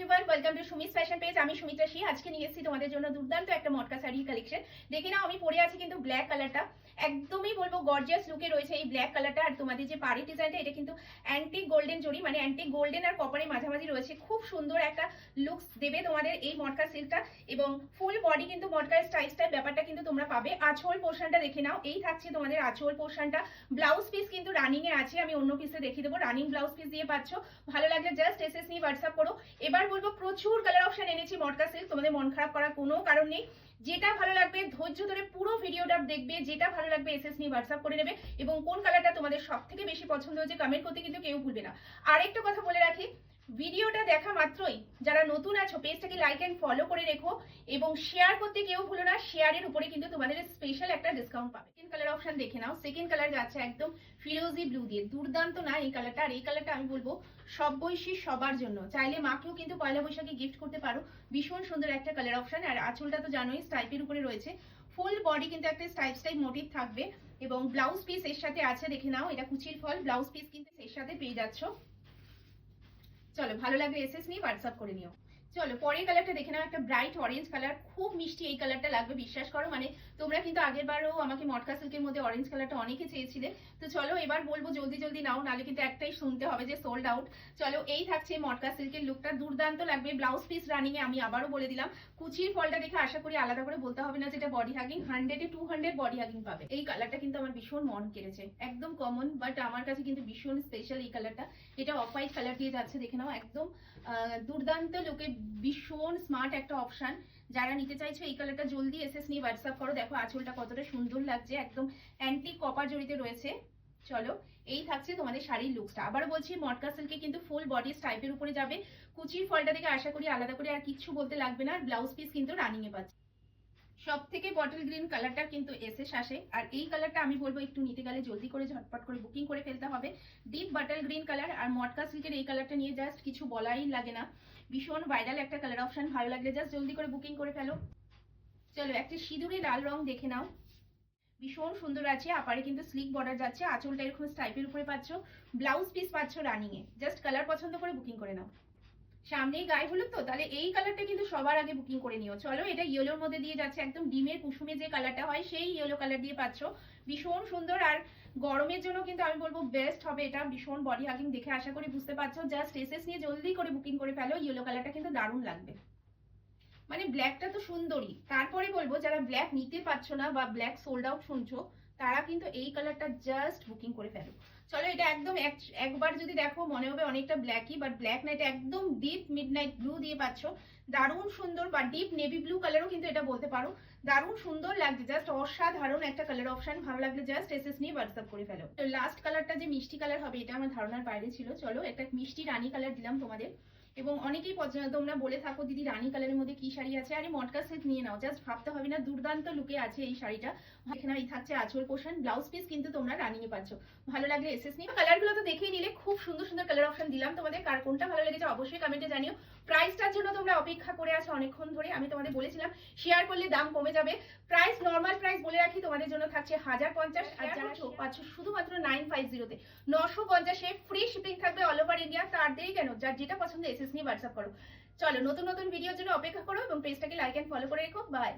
Everyone, welcome to Sumi's fashion page. আমি সুমিত্রা শ্রী। আজকে নিয়ে এসেছি তোমাদের জন্য দুর্দান্ত একটা মটকা শাড়ি কালেকশন। দেখে নাও, আমি পরে আছি কিন্তু ব্ল্যাক কালারটা, একদমই বলবো গর্জিয়াস লুকে রয়েছে এই ব্ল্যাক কালারটা। আর তোমাদের যে পাড়ি ডিজাইনটা, এটা কিন্তু অ্যান্টিক গোল্ডেন জড়ি, মানে অ্যান্টিক গোল্ডেন আর কপারের মাঝামাঝি রয়েছে। খুব সুন্দর একটা লুকস দেবে তোমাদের এই মটকা সিল্কটা, এবং ফুল বডি কিন্তু মটকা স্টাইল ব্যাপারটা কিন্তু তোমরা পাবে। আঁচল পোর্শনটা দেখে নাও, এই থাকছে তোমাদের আঁচল পোর্শনটা। ব্লাউজ পিস কিন্তু রানিং এ আছে, আমি অন্য পিসে দেখিয়ে দেবো। রানিং ব্লাউজ পিস দিয়ে পাচ্ছ। ভালো লাগলে জাস্ট এসএস নিয়ে হোয়াটসঅ্যাপ করো। এবার বলবো, প্রচুর কালার অপশন এনেছি মটকা সিল্ক, তোমাদের মন খারাপ করার কোনো কারণ নেই। যেটা ভালো লাগবে ধৈর্য ধরে পুরো ভিডিওটা দেখবে, যেটা ভালো লাগবে এসএস নিয়ে হোয়াটসঅ্যাপ করে নেবে। এবং কোন কালারটা তোমাদের সব থেকে বেশি পছন্দ হয়েছে কমেন্ট করতে কিন্তু কেউ ভুলবে না। আরেকটা কথা বলে রাখি, ভিডিওটা দেখা মাত্রই যারা নতুন আছো পেজটাকে লাইক এন্ড ফলো করে রেখো, এবং শেয়ার করতে কেউ ভুলো না। শেয়ারের উপরে কিন্তু তোমাদের স্পেশাল একটা ডিসকাউন্ট পাবে। সেকেন্ড কালার অপশন দেখে নাও। সেকেন্ড কালার যাচ্ছে একদম ফিরোজি ব্লু দিয়ে, দুর্দান্ত না এই কালারটা। আর এই কালারটা আমি বলবো সব বয়সী সবার জন্য, চাইলে মাকেও কিন্তু পয়লা বৈশাখে গিফট করতে পারো। ভীষণ সুন্দর একটা কালার অপশন। আর আঁচলটা তো জানোই স্টাইপের উপরে রয়েছে। ফুল বডি কিন্তু একটা স্টাইপ মোটিভ থাকবে, এবং ব্লাউজ পিস এর সাথে আছে দেখে নাও। এটা কুচির ফল ব্লাউজ পিস কিন্তু এর সাথে পেয়ে যাচ্ছ। চলো, ভালো লাগলে এসএস নিয়ে হোয়াটসঅ্যাপ করে নিও। চলো পরের কালারটা দেখে নাও, একটা ব্রাইট অরেঞ্জ কালার। খুব মিষ্টি এই কালারটা লাগবে, বিশ্বাস করো। মানে তোমরা কিন্তু আগের বারও আমাকে মটকা সিল্কের মধ্যে অরেঞ্জ কালারটা অনেকে চেয়েছিলে। তো চলো এবার বলবো জলদি জলদি নাও, নাহলে কিন্তু একটাই শুনতে হবে যে সোল্ড আউট। চলো, এই থাকছে মটকা সিল্কের লুকটা, দুর্দান্ত লাগবে। ব্লাউজ পিস রানিং এ, আমি আবারও বলে দিলাম। কুচির ফলটা দেখে আশা করি আলাদা করে বলতে হবে না যেটা বডি হাগিং। 100 এ 200 বডি হাগিং পাবে। এই কালারটা কিন্তু আমার ভীষণ মন কেড়েছে, একদম কমন, বাট আমার কাছে কিন্তু ভীষণ স্পেশাল এই কালারটা। এটা অফ হোয়াইট কালার দিয়ে যাচ্ছে দেখে নাও, একদম দুর্দান্ত লুকে, ভীষণ স্মার্ট একটা অপশন। যারা নিতে চাইছো এই কালারটা জলদি এসএস নিয়ে হোয়াটসঅ্যাপ করো। দেখো আঁচলটা কতটা সুন্দর লাগছে, একদম অ্যান্টিক কপার জড়িতে রয়েছে। চলো, এই থাকছে তোমাদের শাড়ির লুকসটা। আবারও বলছি, মটকা সিল্কে কিন্তু ফুল বডি স্টাইপের উপরে যাবে। কুচির ফলটা দেখে আশা করি আলাদা করে আর কিচ্ছু বলতে লাগবে না। আর ব্লাউজ পিস কিন্তু রানিং এ পাচ্ছে। সব থেকে বটল গ্রিন কালারটা কিন্তু এসএস আসে। আর এই কালারটা আমি বলবো একটু নিতে গেলে জলদি করে ঝটপট করে বুকিং করে ফেলতে হবে। ডিপ বটল গ্রিন কালার আর মটকা সিল্কের এই কালারটা নিয়ে জাস্ট কিছু বলাই লাগে না। ভীষণ ভাইরাল একটা কালার অপশন, ভালো লাগলে জাস্ট জলদি করে বুকিং করে ফেলো। চলো, একটা সিঁদুরে লাল রং দেখে নাও, ভীষণ সুন্দর আছে। আপারে কিন্তু স্লিক বর্ডার যাচ্ছে, আঁচলটা এরকম স্টাইপের উপরে পাচ্ছ। ব্লাউজ পিস পাচ্ছ রানিং এ। জাস্ট কালার পছন্দ করে বুকিং করে নাও। সামনেই গায়ে হলুদ, তো তাহলে এই কালারটা কিন্তু সবার আগে বুকিং করে নিও। চলো, এটা ইয়েলোর মধ্যে দিয়ে যাচ্ছে, একদম ডিমের কুসুমে যে কালারটা হয় সেই ইয়েলো কালার দিয়ে পাচ্ছ। ভীষণ সুন্দর। আর গরমের জন্য কিন্তু আমি বলবো বেস্ট হবে এটা। ভীষণ বডি হাগিং দেখে আশা করি বুঝতে পারছো। জাস্ট এসএস নিয়ে জলদি করে বুকিং করে ফেলো। ইয়েলো কালারটা কিন্তু দারুণ লাগবে। মানে ব্ল্যাকটা তো সুন্দরই, তারপরে বলবো যারা ব্ল্যাক নিতে পারছো না বা ব্ল্যাক সোল্ড আউট শুনছো, তারা কিন্তু এই কালারটা জাস্ট বুকিং করে ফেলো। চলো, এটা একদম একবার যদি দেখো মনে হবে অনেকটা ব্ল্যাকই, বাট ব্ল্যাক না, এটা একদম ডিপ মিডনাইট ব্লু দিয়ে পাচ্ছ। দারুণ সুন্দর, বা ডিপ নেভি ব্লু কালারও কিন্তু এটা বলতে পারো। দারুণ সুন্দর লাগছে, জাস্ট অসাধারণ একটা কালার অপশন। ভালো লাগলে জাস্ট এসএস নিয়ে হোয়াটসঅ্যাপ করে ফেলো। লাস্ট কালারটা যে মিষ্টি কালার হবে, এটা আমার ধারণার বাইরে ছিল। চলো, একটা মিষ্টি রানী কালার দিলাম তোমাদের। এবং অনেকেই তোমরা বলে থাকো দিদি রানী কালারের মধ্যে কি শাড়ি আছে, আরে মটকা সিল্ক নিয়ে নাও, জাস্ট ভাবতে হবে না। দুর্দান্ত লুকে আছে এই শাড়িটা। এখানে এই থাকছে আঁচল পোর্শন, ব্লাউজ পিস কিন্তু তোমরা রানিং এ পাচ্ছ। ভালো লাগলে এসএস নিয়ে। কালারগুলো তো দেখেই নিলে, খুব সুন্দর সুন্দর কালার অপশন দিলাম তোমাদের। কার কোনটা ভালো লেগেছে অবশ্যই কমেন্টে জানিও। প্রাইসটার জন্য তোমরা অপেক্ষা করে আছো অনেকক্ষণ ধরে, আমি তোমাদের বলেছিলাম শেয়ার করলে দাম কমে যাবে। প্রাইস নর্মাল প্রাইস বলে রাখি তোমাদের জন্য থাকছে 1050, আর যারা পাচ্ছ শুধুমাত্র 950-তে 950-এ ফ্রি শিপিং থাকবে অল ওভার ইন্ডিয়া। তার দেরি কেন, যার যেটা পছন্দ এসএস নিয়ে হোয়াটসঅ্যাপ করো। চলো, নতুন নতুন ভিডিওর জন্য অপেক্ষা করো এবং পেজটাকে লাইক এন্ড ফলো করে রেখো। বাই।